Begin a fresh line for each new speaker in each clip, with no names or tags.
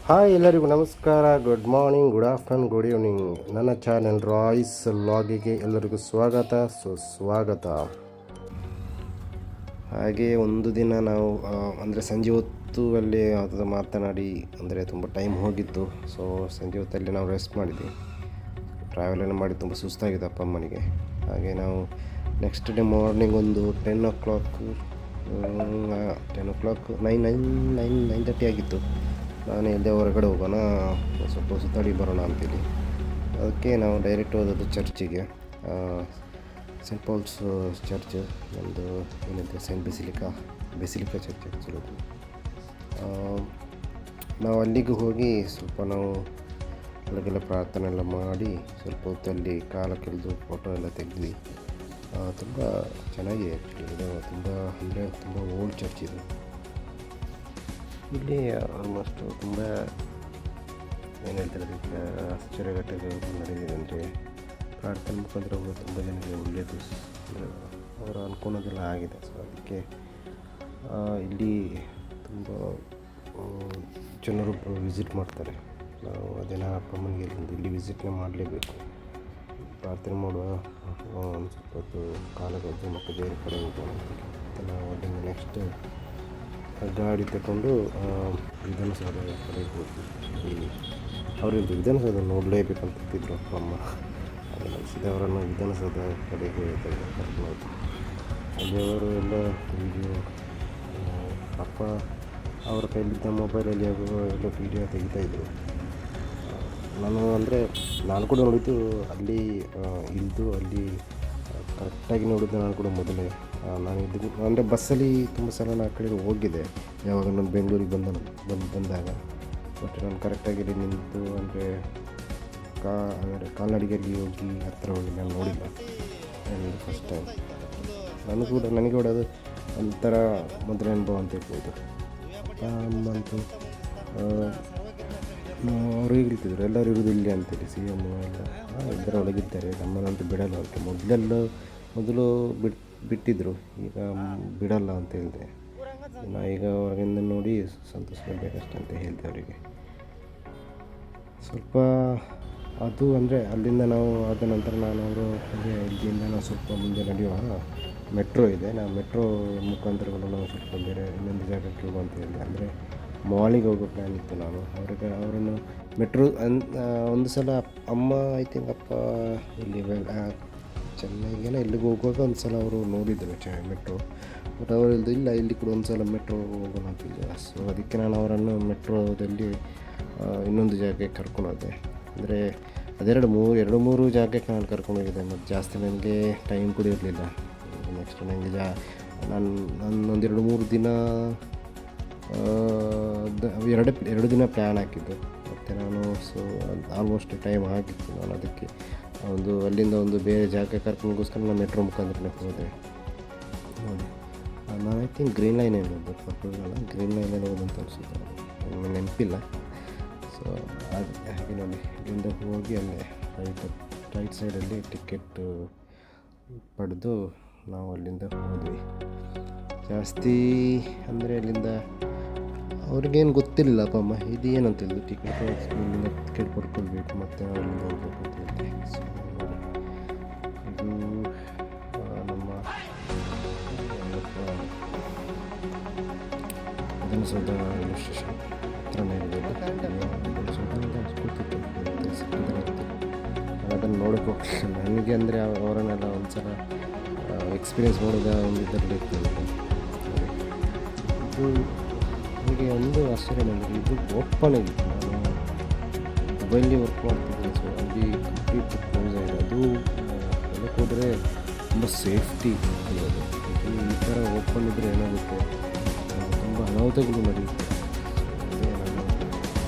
Hi ಎಲ್ಲರಿಗೂ ನಮಸ್ಕಾರ, good morning, good afternoon, good evening. ನನ್ನ ಚಾನೆಲ್ ರಾಯ್ಸ್ ಲಾಗಿಗೆ ಎಲ್ಲರಿಗೂ ಸ್ವಾಗತ, ಸುಸ್ವಾಗತ. ಹಾಗೆ ಒಂದು ದಿನ ನಾವು ಅಂದರೆ ಸಂಜೆ ಹೊತ್ತು ಅಲ್ಲಿ ಮಾತನಾಡಿ ಅಂದರೆ ತುಂಬ ಟೈಮ್ ಹೋಗಿತ್ತು. ಸೊ ಸಂಜೆ ಹೊತ್ತಲ್ಲಿ ನಾವು ರೆಸ್ಟ್ ಮಾಡಿದ್ವಿ. ಟ್ರಾವೆಲೆಲ್ಲ ಮಾಡಿ ತುಂಬ ಸುಸ್ತಾಗಿದೆ ಅಪ್ಪ ಅಮ್ಮನಿಗೆ. ಹಾಗೆ ನಾವು ನೆಕ್ಸ್ಟ್ ಡೇ ಮಾರ್ನಿಂಗ್ ಒಂದು 9:30 ಆಗಿತ್ತು. ನಾನು ಎಲ್ಲೇ ಹೊರಗಡೆ ಹೋಗೋಣ, ಸ್ವಲ್ಪ ಸುತ್ತಾಡಿ ಬರೋಣ ಅಂತೇಳಿ ಅದಕ್ಕೆ ನಾವು ಡೈರೆಕ್ಟ್ ಹೋದದ್ದು ಚರ್ಚಿಗೆ. ಸೆಂಟ್ ಪಾಲ್ಸ್ ಚರ್ಚ್, ನಮ್ಮದು ಏನಿದೆ ಸೆಂಟ್ ಬೆಸಿಲಿಕಾ ಚರ್ಚ್ ಆ್ಯಕ್ಚುಲಿ. ನಾವು ಅಲ್ಲಿಗೆ ಹೋಗಿ ಸ್ವಲ್ಪ ನಾವು ಬೆಳಗ್ಗೆಲ್ಲ ಪ್ರಾರ್ಥನೆ ಎಲ್ಲ ಮಾಡಿ ಸ್ವಲ್ಪ ಹೊತ್ತಲ್ಲಿ ಕಾಲ ಕೆಳೆದು ಫೋಟೋ ಎಲ್ಲ ತೆಗೆದ್ವಿ. ತುಂಬ ಚೆನ್ನಾಗಿದೆ ಆ್ಯಕ್ಚುಲಿ. ಇದು ತುಂಬ ಓಲ್ಡ್ ಚರ್ಚ್ ಇದು. ಇಲ್ಲಿ ಆಲ್ಮೋಸ್ಟ್ ತುಂಬ ಏನು ಹೇಳ್ತಾರೆ ಅದಕ್ಕೆ ಆಶ್ಚರ್ಯಘಟ್ಟಗಳು ನಡೆದಿದೆ. ಅಂದರೆ ಪ್ರಾರ್ಥನೆ ಮುಖಾಂತರ ತುಂಬ ಜನರಿಗೆ ಒಳ್ಳೆಯದು ಅವರ ಅನುಕೂಲದೆಲ್ಲ ಆಗಿದೆ. ಸೊ ಅದಕ್ಕೆ ಇಲ್ಲಿ ತುಂಬ ಜನರು ವಿಸಿಟ್ ಮಾಡ್ತಾರೆ. ನಾವು ಅದೇನ ಅಪ್ಪ ಅಮ್ಮನಿಗೆ ಇಲ್ಲಿ ವಿಸಿಟ್ನ ಮಾಡಲೇಬೇಕು. ಪ್ರಾರ್ಥನೆ ಮಾಡುವ ಒಂದು ಸ್ವಲ್ಪ ಹೊತ್ತು ಕಾಲಗದ್ದು ಮತ್ತು ಬೇರೆ ಕಡೆ ಹೋಗೋಣ ಮತ್ತು ನಾವು ಅಲ್ಲಿಂದ ನೆಕ್ಸ್ಟ್ ಗಾಡಿ ತಗೊಂಡು ವಿಧಾನಸೌಧ ಕಡೆಗೆ ಹೋದ್ವಿ. ಅವರಿಂದ ವಿಧಾನಸೌಧ ನೋಡಲೇಬೇಕಂತಿದ್ರು ಅಪ್ಪ ಅಮ್ಮ. ಅನಿಸಿದೆ ಅವರನ್ನು ವಿಧಾನಸೌಧ ಕಡೆಗೆ ಕರ್ಕೊಂಡು ಹೋದ್ವಿ. ಅಲ್ಲಿ ಅವರು ಎಲ್ಲ ವೀಡಿಯೋ, ಅಪ್ಪ ಅವರ ಕೈಲಿದ್ದ ಮೊಬೈಲಲ್ಲಿ ಎಲ್ಲ ವೀಡಿಯೋ ತೆಗಿತಾಯಿದ್ರು. ನಾನು ಕೂಡ ನೋಡಿದ್ದು ಅಲ್ಲಿ ಇಳಿದು ಅಲ್ಲಿ ಕರೆಕ್ಟಾಗಿ ನೋಡಿದ್ದು ನಾನು ಕೂಡ ಮೊದಲೇ. ನಾನು ಇದು ಅಂದರೆ ಬಸ್ಸಲ್ಲಿ ತುಂಬ ಸಲ ನಾನು ಆ ಕಡೆ ಹೋಗಿದ್ದೆ, ಯಾವಾಗ ನಾನು ಬೆಂಗಳೂರಿಗೆ ಬಂದಾಗ. ಬಟ್ ನಾನು ಕರೆಕ್ಟಾಗಿ ನಿಂತು ಅಂದರೆ ಕಾಲ್ನಡಿಗೆಯಲ್ಲಿ ಹೋಗಿ ಹತ್ತಿರ ಹೋಗಿ ನಾನು ನೋಡಿಲ್ಲ. ಫಸ್ಟ್ ಟೈಮ್ ನನಗೆ ಕೂಡ ಅದು ಒಂಥರ ಮೊದಲನೇ ಅನುಭವ ಅಂತ ಹೇಳ್ಬೋದು. ಅಪ್ಪ ಅಮ್ಮ ಅಂತೂ ಅವರು ಹೇಳ್ತಿದ್ರು ಎಲ್ಲರೂ ಇರೋದು ಇಲ್ಲಿ ಅಂತೇಳಿ. CM ಎಲ್ಲ ಇದರ ಒಳಗಿದ್ದಾರೆ, ನಮ್ಮನ್ನಂತೂ ಬಿಡಲ್ಲ. ಅವ್ರಿಗೆ ಮೊದಲು ಬಿಟ್ಟಿದ್ದರು, ಈಗ ಬಿಡಲ್ಲ ಅಂತ ಹೇಳಿದೆ. ಈಗ ಹೊರಗಿಂದ ನೋಡಿ ಸಂತೋಷಪಡಬೇಕಷ್ಟೆ ಅಂತ ಹೇಳಿದೆ ಅವರಿಗೆ. ಸ್ವಲ್ಪ ಅದು ಅಂದರೆ ಅಲ್ಲಿಂದ ನಾವು ಆದ ನಂತರ ಇಲ್ಲಿಂದ ನಾವು ಸ್ವಲ್ಪ ಮುಂದೆ ನಡೆಯುವ ಮೆಟ್ರೋ ಇದೆ. ನಾವು ಮೆಟ್ರೋ ಮುಖಾಂತರಗಳು ನಾವು ಸ್ವಲ್ಪ ಬೇರೆ ಇನ್ನೊಂದು ಜಾಗಕ್ಕೆ ಹೋಗುವ ಅಂತ ಹೇಳಿದೆ. ಅಂದರೆ ಮಾಲಿಗೆ ಹೋಗೋ ಪ್ಲ್ಯಾನ್ ಇತ್ತು. ಅವರನ್ನು ಮೆಟ್ರೋ ಒಂದು ಸಲ ಅಮ್ಮ ಐ ಥಿಂಕ್ ಅಪ್ಪ ಇಲ್ಲಿ ಚೆನ್ನೈಗೇನೋ ಇಲ್ಲಿಗೆ ಹೋಗುವಾಗ ಒಂದು ಸಲ ಅವರು ನೋಡಿದ್ದರು ಮೆಟ್ರೋ. ಬಟ್ ಅವರು ಇಲ್ಲ ಇಲ್ಲಿ ಕೂಡ ಒಂದು ಸಲ ಮೆಟ್ರೋ ಹೋಗೋಣ ಅಂತಿದ್ದೆ. ಸೊ ಅದಕ್ಕೆ ನಾನು ಅವರನ್ನು ಮೆಟ್ರೋದಲ್ಲಿ ಇನ್ನೊಂದು ಜಾಗಕ್ಕೆ ಕರ್ಕೊಂಡು ಹೋದೆ. ಅಂದರೆ ಎರಡು ಮೂರು ಜಾಗಕ್ಕೆ ನಾನು ಕರ್ಕೊಂಡು ಹೋಗಿದ್ದೆ. ಮತ್ತು ಜಾಸ್ತಿ ನನಗೆ ಟೈಮ್ ಕೂಡ ಇರಲಿಲ್ಲ. ನೆಕ್ಸ್ಟ್ ನನಗೆ ನಾನು ಒಂದು 2-3 ದಿನ 2 ದಿನ ಪ್ಲ್ಯಾನ್ ಹಾಕಿದ್ದು. ಮತ್ತು ನಾನು ಸೊ ಆಲ್ಮೋಸ್ಟ್ ಟೈಮ್ ಆಗಿತ್ತು. ನಾನು ಅದಕ್ಕೆ ಅಲ್ಲಿಂದ ಒಂದು ಬೇರೆ ಜಾಗಕ್ಕೆ ಕರ್ಕೊಂಡೋಗೋಸ್ಕರ ನಾನು ಮೆಟ್ರೋ ಮುಖಾಂತರ ಹೋದೆ. ನೋಡಿ ನಾನು ಐ ಥಿಂಕ್ ಗ್ರೀನ್ ಲೈನಲ್ಲಿ ಹೋಗ್ದು, ಪರ್ಪಲ್ ಗ್ರೀನ್ ಲೈನಲ್ಲಿ ಹೋದಂತ ಅನಿಸುತ್ತೆ, ನನಗೆ ನೆನಪಿಲ್ಲ. ಸೊ ಅದು ಹಾಗೆ ನೋಡಿ ಇಲ್ಲಿಂದ ಹೋಗಿ ಅಲ್ಲೇ ರೈಟ್ ಸೈಡಲ್ಲಿ ಟಿಕೆಟ್ ಪಡೆದು ನಾವು ಅಲ್ಲಿಂದ ಹೋದ್ವಿ. ಜಾಸ್ತಿ ಅಂದರೆ ಅಲ್ಲಿಂದ ಅವ್ರಿಗೇನು ಗೊತ್ತಿಲ್ಲ ಅಪ್ಪ ಅಮ್ಮ ಇದು ಏನಂತಿಲ್ಲ, ಟಿಕೆಟ್ ಪಡ್ಕೊಳ್ಬೇಕು ಮತ್ತು ಅಲ್ಲಿಂದ ಹೋಗ್ಬೇಕು ಅಂತ ಹೇಳಿ. ಸೊ ಇದು ನಮ್ಮ ವಿಧಾನಸೌಧ ರೈಲ್ವೆ ಸ್ಟೇಷನ್ ಹತ್ರನೇ ಇದೆ. ಅದನ್ನು ನೋಡೋಕ್ಕೆ ಹೋಗ್ತಿಲ್ಲ ನನಗೆ. ಅಂದರೆ ಅವರನ್ನೆಲ್ಲ ಒಂದು ಸಲ ಎಕ್ಸ್ಪೀರಿಯೆನ್ಸ್ ಮಾಡೋದ ಒಂದು ಇದರಲ್ಲಿ ಇರ್ತದೆ. ಇದು ನನಗೆ ಒಂದು ಆಶ್ಚರ್ಯ ನನಗೆ ಇದು ಓಪನ್ ಆಗಿತ್ತು. ನಾನು ಮೊಬೈಲಲ್ಲಿ ವರ್ಕ್ ಮಾಡ್ತಿದ್ದೆ. ಸೊ ಅಲ್ಲಿ ಕಂಪ್ಲೀಟ್ ಕ್ಲೋಸ್ ಆಗಿದೆ. ಅದು ಅದಕ್ಕೆ ಹೋದರೆ ತುಂಬ ಸೇಫ್ಟಿ ಅನ್ನೋದು. ಈ ಥರ ಓಪನ್ ಇದ್ದರೆ ಏನಾಗುತ್ತೆ, ತುಂಬ ಅನಾಹುತಗಳು ನಡೆಯುತ್ತೆ.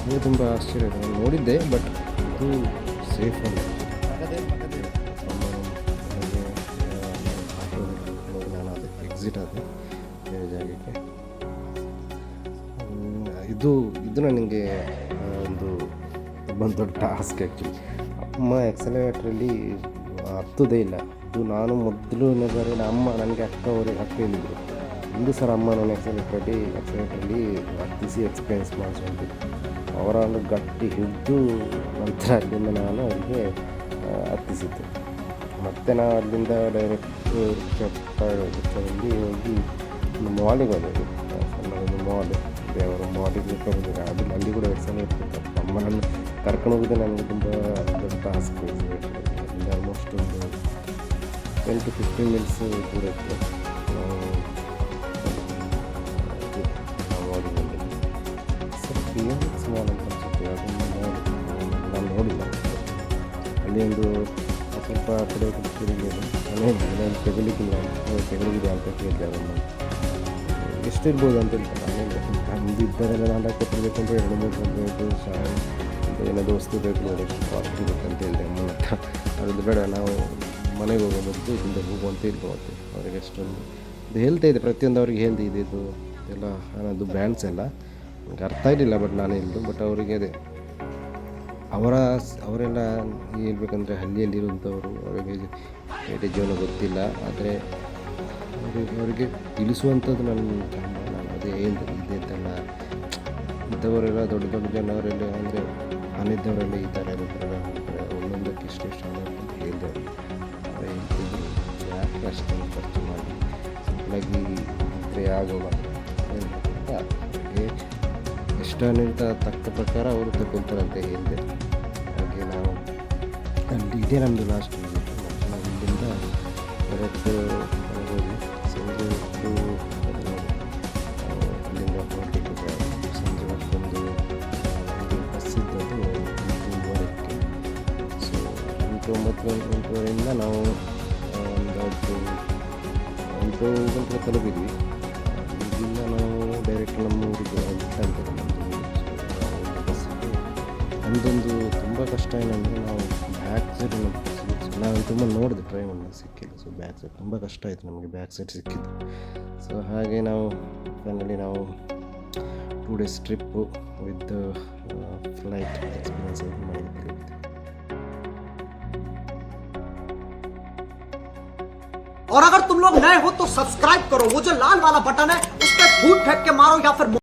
ನನಗೆ ತುಂಬ ಆಶ್ಚರ್ಯ ಇದೆ. ನಾನು ನೋಡಿದ್ದೆ, ಬಟ್ ಇದು ಸೇಫ್ ಅಲ್ಲ. ನಾನು ಅದಕ್ಕೆ ಎಕ್ಸಿಟ್ ಆದೆ ಬೇರೆ ಜಾಗಕ್ಕೆ. ಇದು ನನಗೆ ಒಂದು ದೊಡ್ಡ ಟಾಸ್ಕ್ ಆ್ಯಕ್ಚುಲಿ. ಅಮ್ಮ ಎಕ್ಸಲೇಟ್ರಲ್ಲಿ ಹತ್ತೋದೇ ಇಲ್ಲ. ಇದು ನಾನು ಮೊದಲನೇ ಬಾರಿ ಅಮ್ಮ ನನಗೆ ಅಕ್ಕ ಹೇಳಿದರು, ಒಂದು ಸಲ ಅಮ್ಮ ನಾನು ಎಕ್ಸಲೇಟ್ರಲ್ಲಿ ಹತ್ತಿಸಿ ಎಕ್ಸ್ಪೀರಿಯೆನ್ಸ್ ಮಾಡಿಸ್ಕೊಂಡು ಅವರ ಒಂದು ಗಟ್ಟಿ ಹಿಡಿದು ನಂತರ ಅಲ್ಲಿಂದ ನಾನು ಅವರಿಗೆ ಹತ್ತಿಸಿದ್ದು. ಮತ್ತು ನಾವು ಅಲ್ಲಿಂದ ಡೈರೆಕ್ಟ್ ರಿಕ್ಷಾದಲ್ಲಿ ಹೋಗಿ ಒಂದು ಮಾಲಿಗೆ ಹೋದೆವು. ಸಣ್ಣದೊಂದು ಮಾಲ್ ಇದೆ, ಅವರು ಮಾಲಿಗೆ ಕರೆದಿದ್ದಾರೆ. ಅದು ಅಲ್ಲಿ ಕೂಡ ಎಷ್ಟು ಸಲ ಇರ್ತಿತ್ತು. ನಮ್ಮನ್ನು ಕರ್ಕೊಂಡು ಹೋಗಿದ್ದೆ ನನಗೆ ತುಂಬ ದೊಡ್ಡ ಟಾಸ್ಕ್. ಅಲ್ಲಿಂದ ಆಲ್ಮೋಸ್ಟ್ ಒಂದು 10 to 15 ಮಿನಿಟ್ಸ್ ದೂರ ಇತ್ತು. ನಾವು ಮಾಲಿಗೆ ಸ್ವಲ್ಪ ಏನು ಮಾಲ್ ಅಂತ ಅನಿಸುತ್ತೆ, ಅದನ್ನು ನಾನು ನೋಡಿಲ್ಲ. ಅಲ್ಲಿ ಒಂದು ಸ್ವಲ್ಪ ಕಡೆ ತಿರುಗಿದ್ರು. ನಾನು ತೆಗಲಿಕ್ಕಿಲ್ಲ ತೆಗಲಿಗಿದೆ ಅಂತ ಕೇಳಿದೆ ಅವರನ್ನು. ಎಷ್ಟಿರ್ಬೋದು ಅಂತ ಹೇಳ್ತಾರೆ. ನಮ್ಮದು ಇದ್ದರೆಲ್ಲ ನಾನು ಕೊಟ್ಟಿರ್ಬೇಕಂದ್ರೆ 2-3 ಬೇಕು, ಏನೋ ದೋಸ್ತು ಬೇಕು ನೋಡಿ, ಕಾಸ್ಟ್ಲಿ ಬೇಕಂತ ಹೇಳಿದೆ ಅಮ್ಮನ ಹತ್ರ. ಅದ್ರದ್ದು ಬೇಡ, ನಾವು ಮನೆಗೆ ಹೋಗೋ ಬದಲು ಇಲ್ಲಿಂದ ಹೋಗುವಂತ ಇರ್ಬೋದು. ಅವರಿಗೆ ಎಷ್ಟೊಂದು ಇದು ಹೇಳ್ತಾ ಇದೆ, ಪ್ರತಿಯೊಂದು ಅವ್ರಿಗೆ ಹೇಳ್ದೆ ಇದು ಎಲ್ಲ ನನ್ನದು ಬ್ರ್ಯಾಂಡ್ಸ್ ಎಲ್ಲ ನನಗೆ ಅರ್ಥ ಇರಲಿಲ್ಲ. ಬಟ್ ನಾನು ಹೇಳಿದ್ದು, ಬಟ್ ಅವರಿಗೆ ಅದೇ ಅವರೆಲ್ಲ ಹೇಳ್ಬೇಕಂದ್ರೆ ಹಳ್ಳಿಯಲ್ಲಿರುವಂಥವರು, ಅವರಿಗೆ ಪೇಟೆ ಜೀವನ ಗೊತ್ತಿಲ್ಲ. ಆದರೆ ಅವರಿಗೆ ತಿಳಿಸುವಂಥದ್ದು ನಾನು ಅದೇ ಹೇಳಿದೆ. ಇದೆಲ್ಲ ಇಂಥವರೆಲ್ಲ ದೊಡ್ಡ ದೊಡ್ಡ ಜನವರೆಲ್ಲ ಅಂದರೆ ಮನೆಯದ್ದವರೆಲ್ಲ ಈ ಥರ ಇರ್ತಾರೆ, ಒಂದೊಂದಕ್ಕೆ ಇಷ್ಟೆಷ್ಟು ಹಣ ಅಂತ ಹೇಳಿದೆ. ಅವರು ಹೇಳ್ತಿದ್ರು, ಯಾಕೆ ಅಷ್ಟೊಂದು ಖರ್ಚು ಮಾಡಿ ಸಿಂಪಲಾಗಿ ಇದ್ದರೆ ಆಗೋಲ್ಲ. ಅವ್ರಿಗೆ ಎಷ್ಟು ಹಣ ತಕ್ಕ ಪ್ರಕಾರ ಅವರು ತಗೊಳ್ತಾರೆ ಅಂತ ಹೇಳಿದೆ. ಹಾಗೆ ನಾವು ಅಲ್ಲಿ ಇದೇ ನಮ್ಮದು ಲಾಸ್ಟ್ ವಿಸಿಟ್. ಮತ್ತು ನಾವು ಇಲ್ಲಿಂದ ಡೈರೆಕ್ಟ್ ಹೋಗಿ ಸಂಜೆ ಹೊತ್ತು ಅಲ್ಲಿಂದ ಹೊರಟಿದ್ದು. ಸಂಜೆ ಹೊತ್ತೊಂದು ಬಸ್ ಇದ್ದದ್ದು 8:30ಕ್ಕೆ. ಸೊ 8-9:30ರಿಂದ ನಾವು ಒಂದು 8 ಗಂಟೆಗೆ ತಲುಪಿದ್ವಿ. ಇಲ್ಲಿಂದ ನಾವು ಡೈರೆಕ್ಟ್ ನಮ್ಮ ಊರಿಗೆ ಅಂತೇವೆ ನಮ್ಮದು. ಸೊ ಬಸ್ಸಿಗೆ ನಮ್ಮದೊಂದು ತುಂಬ ಕಷ್ಟ ಏನಂದರೆ ನಾವು ಬ್ಯಾಕ್ ಸೈಡ್ ನಾವು ತುಂಬ ನೋಡಿದೆ, ಟ್ರೈ ಮಾಡಿ ಸಿಕ್ಕಿಲ್ಲ. ಸೊ ಬ್ಯಾಕ್ ಸೈಡ್ ತುಂಬ ಕಷ್ಟ ಆಯಿತು ನಮಗೆ, ಬ್ಯಾಕ್ ಸೈಡ್ ಸಿಕ್ಕಿದ್ದು. ಸೊ ಹಾಗೆ ನಾವು ಫೈನಲಿ ನಾವು 2 days trip with flight experience ಮಾಡಿದ್ದೀವಿ.
और अगर तुम लोग नए हो तो सब्सक्राइब करो, वो जो लाल वाला बटन है उस पर फूट फेंक के मारो या फिर